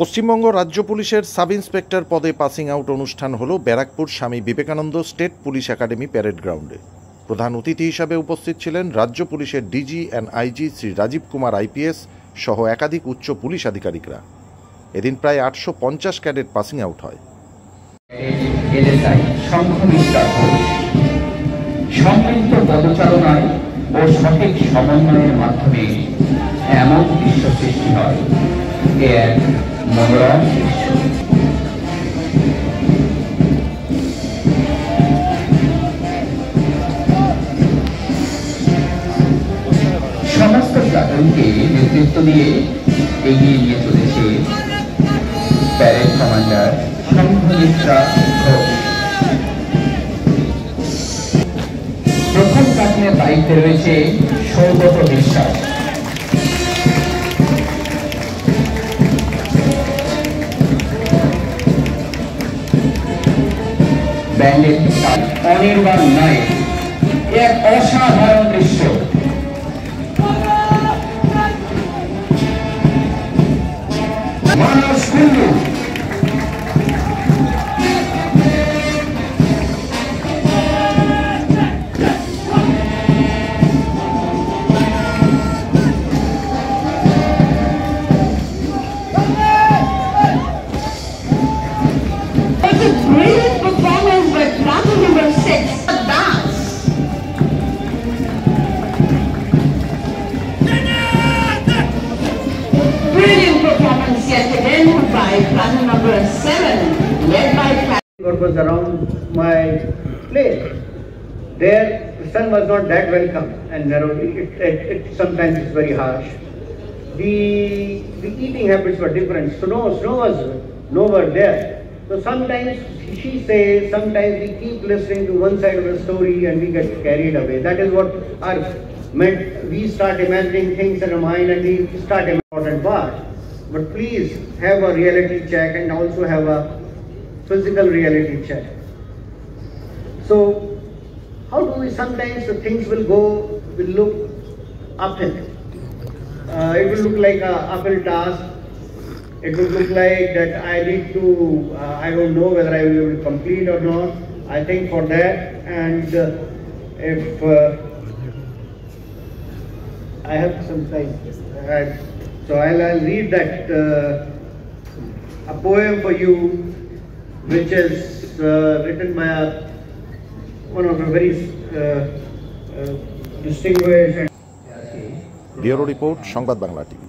পশ্চিমবঙ্গ রাজ্য পুলিশের sub inspector পদে পাসিং আউট অনুষ্ঠান হল Barrackpore Swami Vivekananda state police academy parade গ্রাউন্ডে। প্রধান অতিথি হিসাবে উপস্থিত ছিলেন রাজ্য পুলিশের DG and IG Shri Rajeev Kumar IPS সহ একাধিক উচ্চ পুলিশ আধিকারিকরা। এদিন প্রায় 850 ক্যাডেট পাসিং আউট হয়। সম্মিলিত পদচারণায় ও সঠিক সমন্বয়ের মাধ্যমে এমন দৃশ্য সৃষ্টি হয়, এক মনোরম সমস্ত প্লাটুনকে নেতৃত্ব দিয়ে এগিয়ে নিয়ে চলেছে প্যারেড কমান্ডার সংঘমিত্রা ঘোষ। প্রথম প্লাটুনের দায়িত্বে রয়েছে সৌগত বিশ্বাস। ব্যান্ডের অনির্বাণ নায়ক, এক অসাধারণ দৃশ্য। মানস Kundu yet again by platoon number 7, led by What was around my place. There, the sun was not that welcome and narrow. It sometimes is very harsh. The eating habits were different. Snow was nowhere there. So sometimes she says, sometimes we keep listening to one side of the story and we get carried away. That is what our meant. We start imagining things in our mind and we start important part. But please have a reality check and also have a physical reality check. So how do we, sometimes the things will look uphill. It will look like a uphill task. It will look like that I need to, I don't know whether I will be able to complete or not. I think for that, and if I have some time. So I'll read that a poem for you, which is written by one of the very distinguished. Bureau report, সংবাদ Bangla TV.